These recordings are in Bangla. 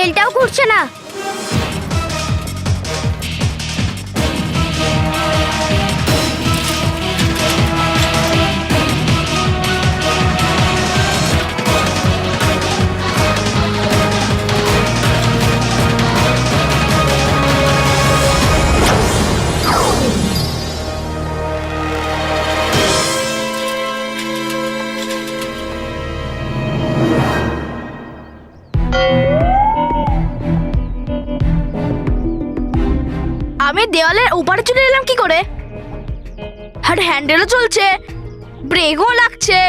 হ্যান্ডেলটাও ঘুরছে না। আমি দেওয়ালের ওপারে চলে এলাম কি করে? আর হ্যান্ডেলও চলছে, ব্রেকও লাগছে।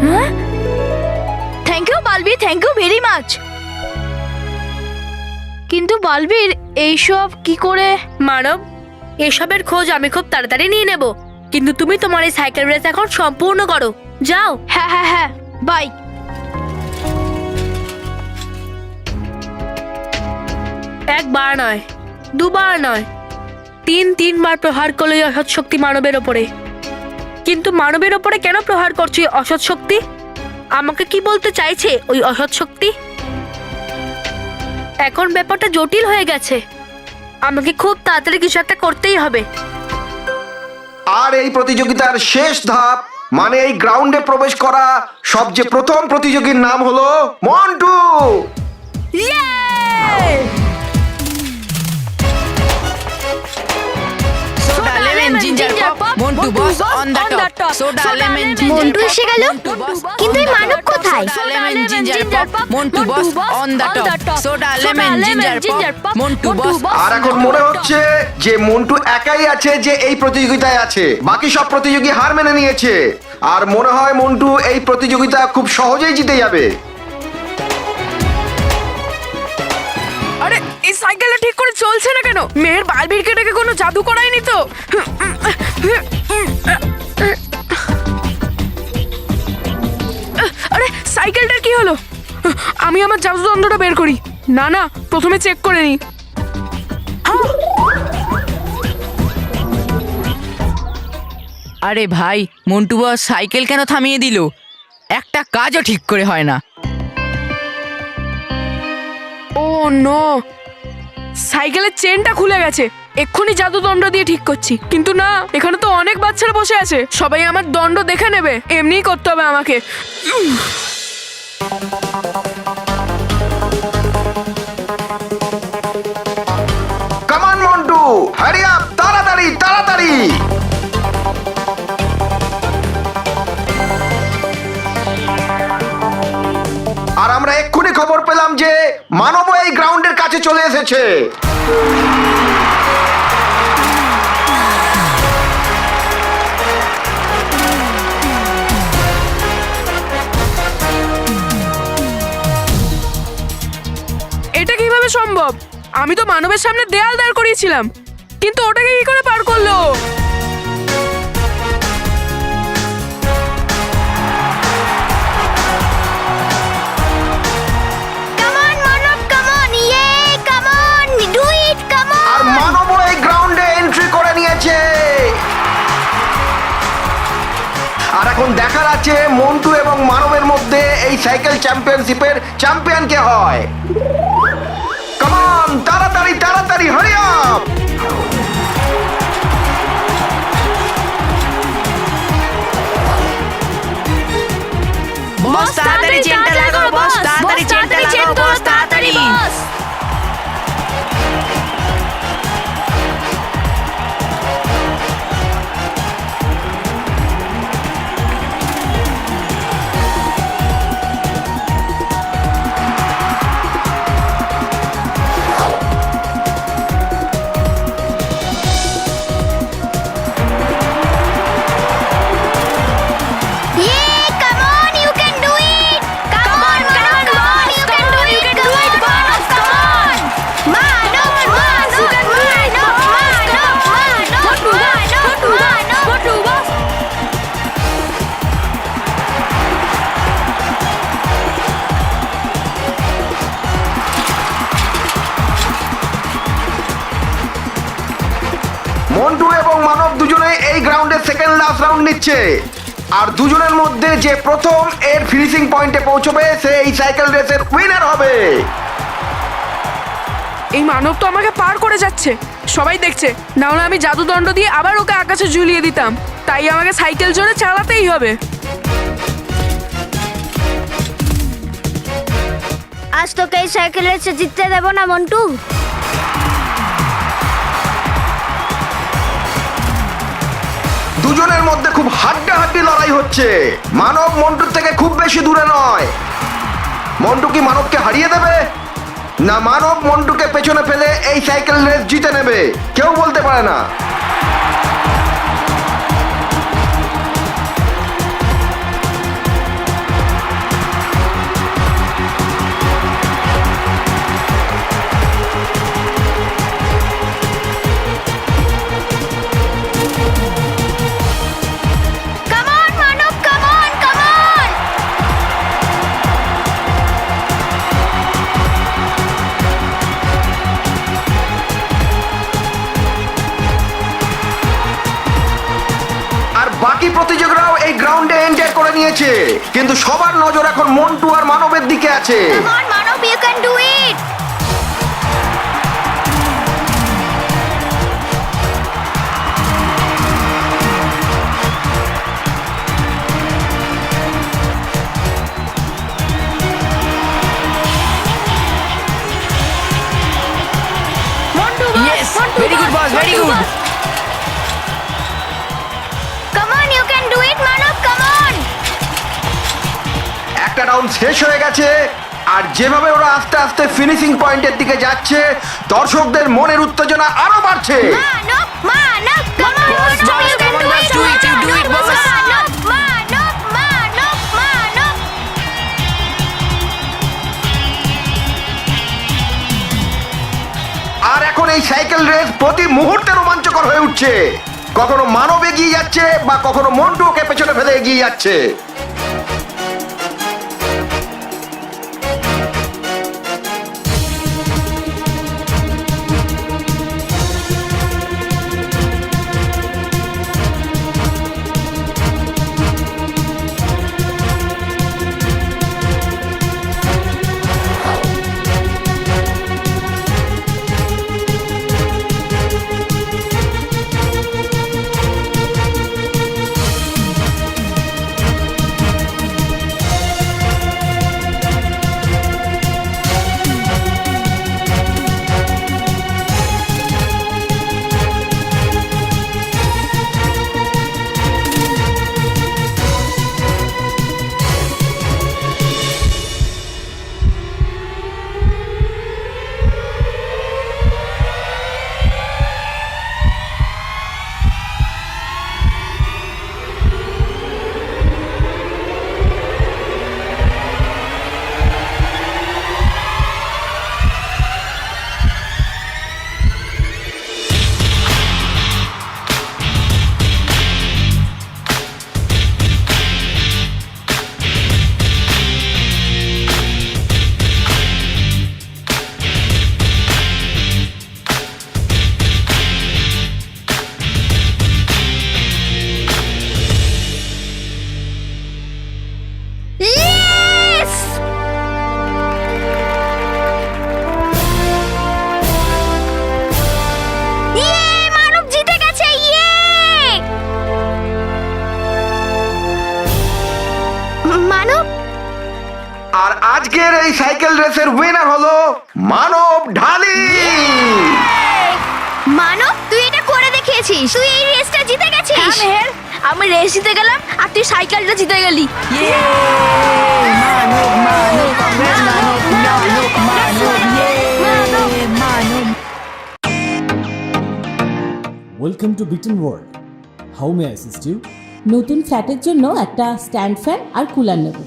হ্যাঁ, থ্যাংক ইউ বালবি, থ্যাংক ইউ ভেরি মাচ। কিন্তু বালবির এইসব কি করে? মানব, এসবের খোঁজ আমি খুব তাড়াতাড়ি নিয়ে নেব, কিন্তু তুমি তোমার এই সাইকেল রেস এখন সম্পূর্ণ করো। যাও। হ্যাঁ হ্যাঁ হ্যাঁ, বাই। একবার নয়, দুবার নয়, তিনবার প্রহার করলো এই অসৎ শক্তি মানবের ওপরে। কিন্তু মানবের ওপরে কেন প্রহার করছে এই অসৎ শক্তি? আমাকে কি বলতে চাইছে ওই অসৎ শক্তি? এখন ব্যাপারটা জটিল হয়ে গেছে, আমাকে খুব তাড়াতাড়ি কিছু একটা করতেই হবে। আর এই প্রতিযোগিতার শেষ ধাপ মানে এই গ্রাউন্ডে প্রবেশ করা সবচেয়ে প্রথম প্রতিযোগীর নাম হলো Montu. Soda lemon ginger pop, Montu boss on the top. Soda lemon ginger Montu এসে গেল, কিন্তু এই মানব কোথায়? Soda lemon ginger pop, Montu boss on the top. Soda lemon ginger pop, Montu boss. আর এখন মনে হচ্ছে যে মন্টু একাই আছে যে এই প্রতিযোগিতায় আছে, বাকি সব প্রতিযোগী হার মেনে নিয়েছে। আর মনে হয় মন্টু এই প্রতিযোগিতা খুব সহজেই জিতে যাবে। আরে এই সাইকেলটা ঠিক করে চলছে না কেন? মেয়ের বালবির কেটে কোনো জাদু করায়নি তো? আরে সাইকেলটার কি হলো? আমি আমার জাদুদণ্ডটা বের করি। না না, প্রথমে চেক করে নি। আরে ভাই, মন্টু বস সাইকেল কেন থামিয়ে দিল? একটা কাজও ঠিক করে হয় না। ও নো, সাইকেলের চেনটা খুলে গেছে। এক্ষুনি জাদুদণ্ড দিয়ে ঠিক করছি। কিন্তু না, এখানে তো অনেক বাচ্চারা বসে আছে, সবাই আমার দণ্ড দেখে নেবে। এমনিই করতে হবে আমাকে। Come on Montu, hurry up, তাড়াতাড়ি তাড়াতাড়ি। আর আমরা এক্ষুনি খবর পেলাম যে মানব এই গ্রাউন্ডের কাছে চলে এসেছে। এটা কিভাবে সম্ভব? আমি তো মানবের সামনে দেয়াল দাঁড় করিয়েছিলাম, কিন্তু ওটাকে কি করে পার করলো? Come on, Manab, come on, yay, come on, do it, come on. আর মানব এই গ্রাউন্ডে এন্ট্রি করে নিয়েছে। আর এখন দেখার আছে মন্টু এবং মানবের মধ্যে এই সাইকেল চ্যাম্পিয়নশিপের চ্যাম্পিয়ন কে হয়। কাম অন, তাড়াতাড়ি তাড়াতাড়ি, হারি আপ। বস তাড়াতাড়ি চেনটা লাগাও, বস তাড়াতাড়ি চেনটা লাগাও, বস তাড়াতাড়ি। Yay, come on, you can do it. Come on, Manoj, you can do it. Come on, Manoj, come on. Manoj, Manoj, Manoj. Montu এবং মানব দুজনেই এই গ্রাউন্ডের সেকেন্ড লাস্ট রাউন্ড নিচ্ছে। আর দুজনের মধ্যে যে প্রথম এর ফিনিশিং পয়েন্টে পৌঁছবে সে এই সাইকেল রেসের উইনার হবে। এই মানব তো আমাকে পার করে যাচ্ছে, সবাই দেখছে। না হলে আমি জাদুদণ্ড দিয়ে আবার ওকে আকাশে ঝুলিয়ে দিতাম। তাই আমাকে সাইকেল জোরে চালাতেই হবে। আজ তোকে এই সাইকেল রেসে জিততে দেবো না মন্টু। দুজনের মধ্যে খুব হাড্ডাহাড্ডি লড়াই হচ্ছে। মানব মন্টুর থেকে খুব বেশি দূরে নয়। মন্টু কি মানবকে হারিয়ে দেবে, না মানব মন্টুকে পেছনে ফেলে এই সাইকেল রেস জিতে নেবে, কেউ বলতে পারে না। Come on, Manav, come on, come on! আর বাকি প্রতিযোগীরাও এই গ্রাউন্ডে এনজয় করে নিয়েছে, কিন্তু সবার নজর এখন মন্টু আর মানবের দিকে আছে। Come on, Manav, you can do it! Yes, very good boss, very good. Come on, you can do it, Manav, come on! একটা রাউন্ড শেষ হয়ে গেছে, আর যেভাবে ওরা আস্তে আস্তে ফিনিশিং পয়েন্টের দিকে যাচ্ছে, দর্শকদের মনের উত্তেজনা আরো বাড়ছে। Manav, Manav, come on, Boss, Manav, boss, you can come on, do boss, it! do it, you do it, boss. Manav, Manav, Manav, Manav! আর এখন এই সাইকেল রেস প্রতি মুহূর্তে রোমাঞ্চকর হয়ে উঠছে। কখনো মানব এগিয়ে যাচ্ছে, বা কখনো মন্টু ওকে পেছনে ফেলে এগিয়ে যাচ্ছে। Yes! Yay! মানব জিতে গেছে! Yay! মানব, আর আজকের এই সাইকেল রেসের উইনার হলো মানব ঢালি। মানব, তুই এটা করে দেখিয়েছিস। তুই এই রেসটা জিতে গেছিস। মেহের, আমি রেস জিতে গেলাম আর তুই সাইকেলটা জিতে গেলি। Yay! Manav, Manav, congrats, Manav, Manav, Manav, yay! Manav. Welcome to বিটন world. How may assist you? নতুন ফ্ল্যাটের জন্য একটা স্ট্যান্ড ফ্যান আর কুলার নেব।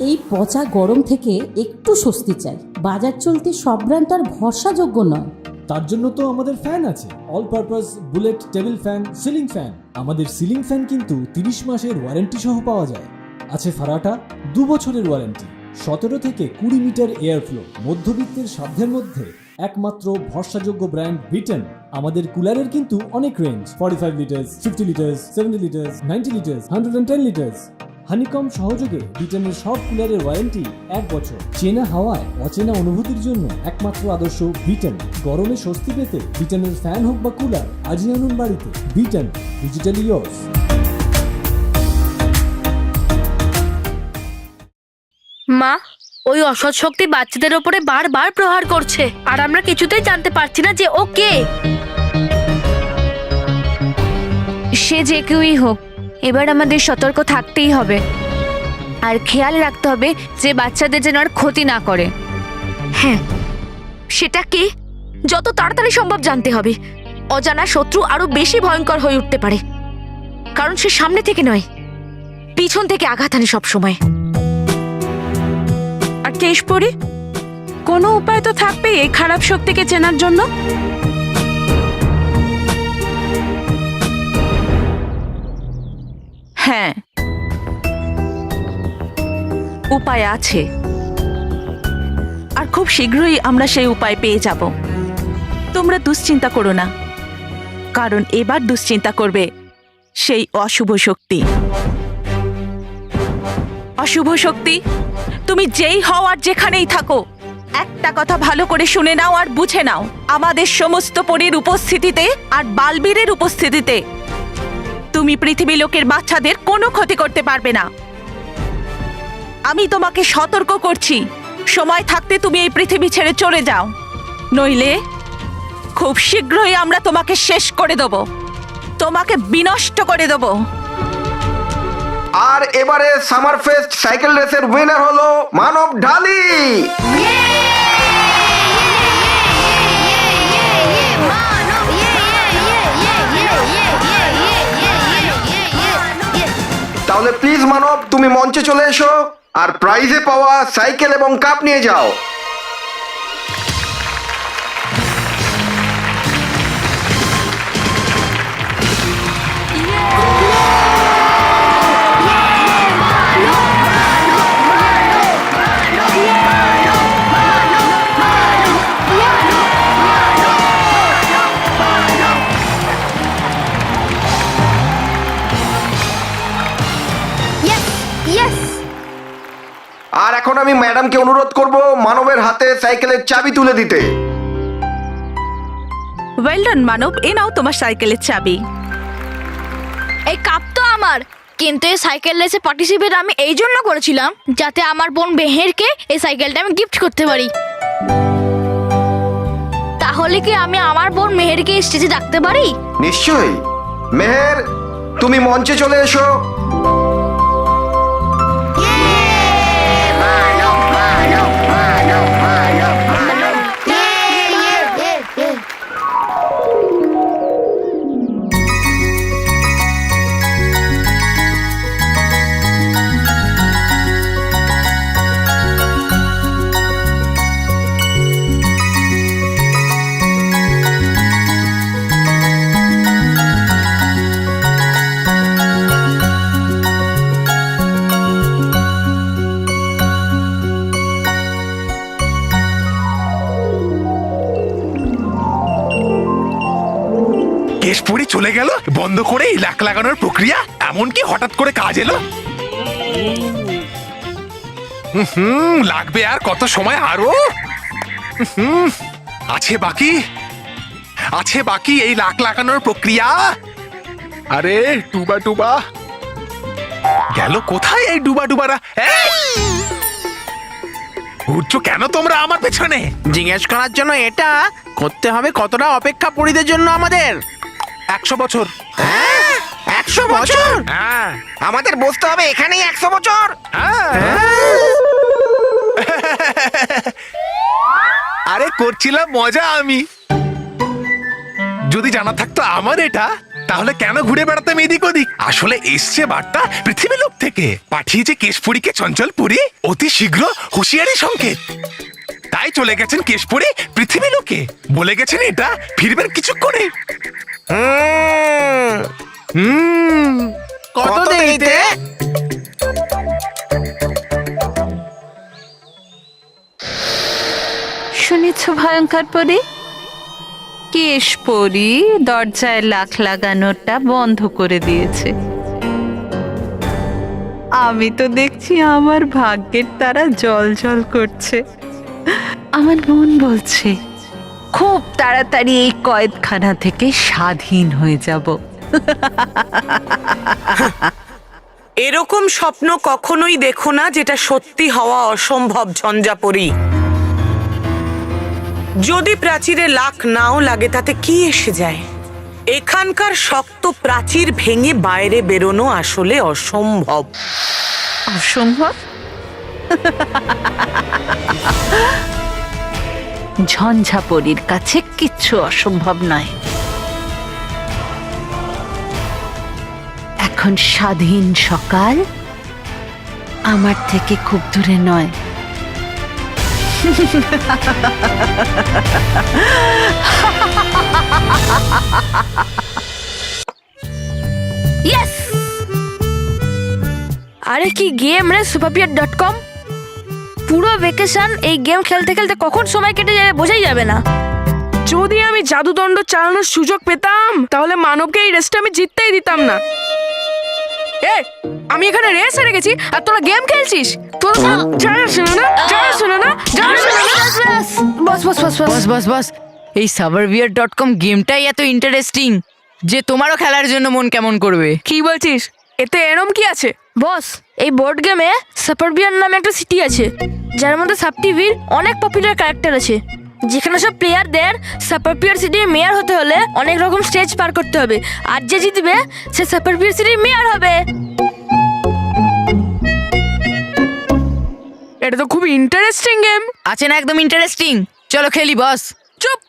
এই পচা গরম থেকে একটু স্বস্তি চাই। বাজার চলতে সব ব্র্যান্ড আর ভরসাযোগ্য নয়। তার জন্য তো আমাদের ফ্যান আছে, all purpose bullet table fan, ceiling fan. আমাদের সিলিং ফ্যান কিন্তু 30 মাসের ওয়ারেন্টি সহ পাওয়া যায়। আছে ফারাটা 2 বছরের ওয়ারেন্টি, 17 থেকে 20 মিটার এয়ার ফ্লো, মধ্যবিত্তের সাধ্যের মধ্যে একমাত্র ভরসাযোগ্য ব্র্যান্ড বিটেন। আমাদের কুলারের কিন্তু অনেক range, 45 litres, 50 litres, 70 litres, 90 litres, 110 litres. Honeycomb সহযোগে বিটেনের সব কুলারের ওয়ারেন্টি 1 বছর। চেনা হাওয়ায় অচেনা অনুভূতির জন্য একমাত্র আদর্শ বিটেন। গরমে স্বস্তি পেতে বিটেনের ফ্যান হোক বা কুলার, আজই আনুন বাড়িতে। Beaten, digitally yours. মা, ওই অসৎ শক্তি বাচ্চাদের ওপরে বারবার প্রহার করছে আর আমরা কিছুতেই জানতে পারছি না যে ও কে। সে যে কেউই হোক, এবার আমাদের সতর্ক থাকতেই হবে আর খেয়াল রাখতে হবে যে বাচ্চাদের যেন আর ক্ষতি না করে। হ্যাঁ, সেটা কে যত তাড়াতাড়ি সম্ভব জানতে হবে। অজানা শত্রু আরো বেশি ভয়ঙ্কর হয়ে উঠতে পারে, কারণ সে সামনে থেকে নয়, পিছন থেকে আঘাত আনে সবসময়। আর কেশপুরী, কোনো উপায় তো থাকবেই এই খারাপ শক্তিকে চেনার জন্য। হ্যাঁ, উপায় আছে আর খুব শীঘ্রই আমরা সেই উপায় পেয়ে যাব। তোমরা দুশ্চিন্তা করো না, কারণ এবার দুশ্চিন্তা করবে সেই অশুভ শক্তি। অশুভ শক্তি, তুমি যেই হও আর যেখানেই থাকো, একটা কথা ভালো করে শুনে নাও আর বুঝে নাও। আমাদের সমস্ত পরীর উপস্থিতিতে আর বালবীরের উপস্থিতিতে তুমি পৃথিবী লোকের বাচ্চাদের কোনো ক্ষতি করতে পারবে না। আমি তোমাকে সতর্ক করছি, সময় থাকতে তুমি এই পৃথিবী ছেড়ে চলে যাও, নইলে খুব শীঘ্রই আমরা তোমাকে শেষ করে দেব, তোমাকে বিনষ্ট করে দেব। আর এবারে সামার ফেস্ট সাইকেল রেসের উইনার হলো মানব ঢালি। তাহলে প্লিজ মানব, তুমি মঞ্চে চলে এসো আর প্রাইজে পাওয়া সাইকেল এবং কাপ নিয়ে যাও। আর এখন আমি ম্যাডামকে অনুরোধ করব মানবের হাতে সাইকেলের চাবি তুলে দিতে। ওয়েল ডান মানব, এ নাও তোমার সাইকেলের চাবি। এই কাপ তো আমার, কিন্তু এই সাইকেল রেসে পার্টিসিপেট আমি এই জন্য করেছিলাম যাতে আমার বোন মেহেরকে এই সাইকেলটা আমি গিফট করতে পারি। তাহলে কি আমি আমার বোন মেহেরকে স্টেজে ডাকতে পারি? নিশ্চয়ই। মেহের, তুমি মঞ্চে চলে এসো। কেশপুরী চলে গেল বন্ধ করে এই লাখ লাগানোর প্রক্রিয়া, এমনকি হঠাৎ করে কাজ এলো। লাগবে আর কত সময়, আরো আছে বাকি এই লাখ লাগানোর প্রক্রিয়া। আরে ডুবা ডুবা গেল কোথায় এই ডুবা ডুবারা? ঘুরছো কেন তোমরা আমার পেছনে? জিজ্ঞেস করার জন্য এটা করতে হবে কতটা অপেক্ষা পরিদের জন্য আমাদের 100 বছর। 100 বছর? হ্যাঁ, আমাদের বসতে হবে এখানেই 100 বছর? আরে করছিলাম মজা আমি। যদি জানা থাকতো আমার এটা, তাহলে কেন ঘুরে বেড়াতাম এদিক ওদিক? আসলে এসছে বার্তা পৃথিবী লোক থেকে, পাঠিয়েছে কেশপুরীকে চঞ্চলপুরী অতি শীঘ্র হুঁশিয়ারি সংকেত। তাই চলে গেছেন কেশপুরী পৃথিবী লোকে, বলে গেছেন এটা ফিরবেন কিছুক্ষণে। কত দেরিতে? শুনেছ ভয়ঙ্কর পরী? কেশ পরী দরজায় লাখ লাগানোটা বন্ধ করে দিয়েছে। আমি তো দেখছি আমার ভাগ্যের তারা জল জল করছে। আমার মন বলছে খুব তাড়াতাড়ি এই কয়েদখানা থেকে স্বাধীন হয়ে যাব। এরকম স্বপ্ন কখনোই দেখো না যেটা সত্যি হওয়া অসম্ভব ঝঞ্ঝাপরি। যদি প্রাচীরে লাখ নাও লাগে তাতে কি এসে যায়? এখানকার শক্ত প্রাচীর ভেঙে বাইরে বেরোনো আসলে অসম্ভব। অসম্ভব? ঝঞ্ঝাপরির কাছে কিচ্ছু অসম্ভব নয়। এখন স্বাধীন সকাল আমার থেকে খুব দূরে নয়। ইয়েস! আরে কি গেম রে superbeard.com! পুরো ভেকেশন এই গেম খেলতে খেলতে কখন সময় কেটে যাবে বোঝাই যাবে না। যদি আমি জাদুদণ্ড চালানোর সুযোগ পেতাম তাহলে মানবকে এই রেসটা আমি জিততেই দিতাম না। এ আমি এখানে রেস হেরে গেছি আর তোরা গেম খেলছিস? তোরা শোনো না বস বস বস বস বস বস বস, এই superbeard.com গেমটাই এত ইন্টারেস্টিং যে তোমারও খেলার জন্য মন কেমন করবে। কি বলছিস? এতে এরম কি আছে? বস এই বোর্ড গেমে সাপারবিয়ার নামে একটা সিটি আছে যার মধ্যে সাব টিভির অনেক পপুলার ক্যারেক্টার আছে, যেখানে সব প্লেয়ারদের সাপারবিয়ার সিটির মেয়র হতে হলে অনেক রকম স্টেজ পার করতে হবে, আর যে জিতবে সে সাপারবিয়ার সিটির মেয়র হবে। এটা তো খুব ইন্টারেস্টিং গেম। আছে না একদম ইন্টারেস্টিং? চলো খেলি বস। চুপ!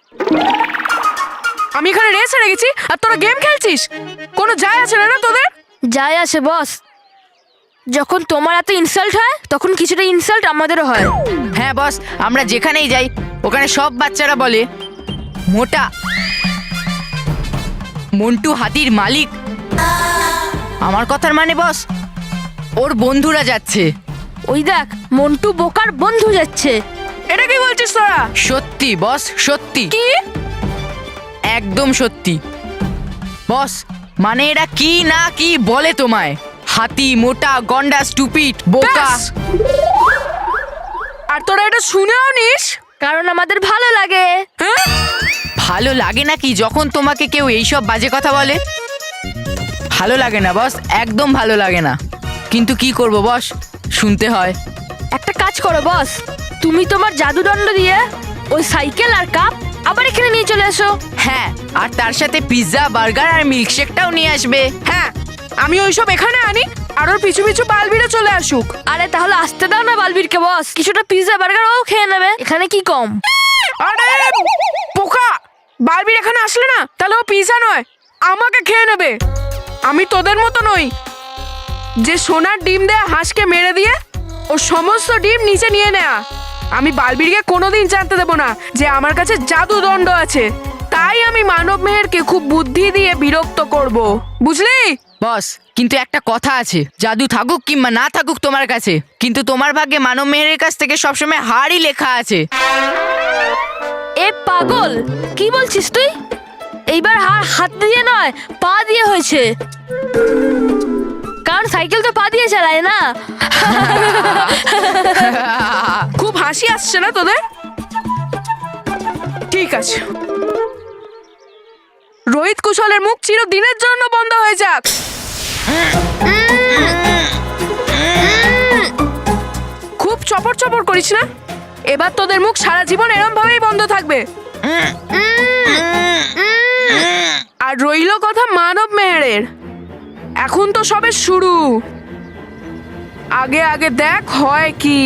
আমি এখানে রেস হেরে গেছি আর তোরা গেম খেলছিস? কোনো যায় আছে না তোদের? যায় আছে বস, যখন তোমার এত ইনসাল্ট হয় তখন কিছুটা ইনসাল্ট আমাদেরও হয়। হ্যাঁ বস, আমরা যেখানেই যাই ওখানে সব বাচ্চারা বলে মোটা মন্টু হাতির মালিক। আমার কথার মানে বস, ওর বন্ধুরা যাচ্ছে। ওই দেখ মন্টু বোকার বন্ধু যাচ্ছে। এটা কি বলছিস তোরা? সত্যি বস, সত্যি। কি? একদম সত্যি বস। মানে এরা কি না কি বলে তোমায়, হাতি, মোটা, গন্ডা, স্টুপিড, বোকা। ব্যাস! আর তোরা এটা শুনেও নিস? কারণ আমাদের ভালো লাগে। হ্যাঁ? ভালো লাগে নাকি যখন তোমাকে কেউ এইসব বাজে কথা বলে? ভালো লাগে না বস, একদম ভালো লাগে না। কিন্তু কি করব বস, শুনতে হয়। একটা কাজ করো বস, তুমি তোমার জাদুদণ্ড দিয়ে ওই সাইকেল আর কাপ আবার এখানে নিয়ে চলে এসো। হ্যাঁ, আর তার সাথে পিৎজা, বার্গার আর মিল্কশেকটাও নিয়ে আসবে। হ্যাঁ, আমি ওইসব এখানে আনি আর ওর পিছু পিছু বালবিরা চলে আসুক। আরে তাহলে আসতে দাও না বালবীরকে বস, কিছুটা পিৎজা বার্গার ও খেয়ে নেবে, এখানে কি কম? আরে পোকা, বালবির এখানে আসলে না তাহলে ও পিৎজা নয় আমাকে খেয়ে নেবে। আমি তোদের মতো নই যে সোনার ডিম দেয়া হাঁসকে মেরে দিয়ে ও সমস্ত ডিম নিচে নিয়ে নেয়া। আমি বালবীরকে কোনোদিন জানতে দেবো না যে আমার কাছে জাদুদণ্ড আছে। তাই আমি মানব মেহেরকে খুব বুদ্ধি দিয়ে বিরক্ত করব, বুঝলি? বস কিন্তু একটা কথা আছে, জাদু থাকুক কিংবা না থাকুক তোমার কাছে, কিন্তু তোমার ভাগ্যে মানব মেহেরের কাছ থেকে সবসময় হারই লেখা আছে। এ পাগল, কি বলছিস তুই? এইবার হাত দিয়ে নয় পা দিয়ে হয়েছে, কারণ সাইকেল তো পা দিয়ে চালায় না। খুব হাসি আসছে না তোদের? ঠিক আছে, রোহিত কুশলের মুখ চিরদিনের জন্য বন্ধ হয়ে যাক। খুব চপর চপর করিস না, এবার তোদের মুখ সারা জীবন এরম ভাবেই বন্ধ থাকবে। আর রইল কথা মানব মেহেরের, এখন তো সবে শুরু, আগে আগে দেখ হয় কি।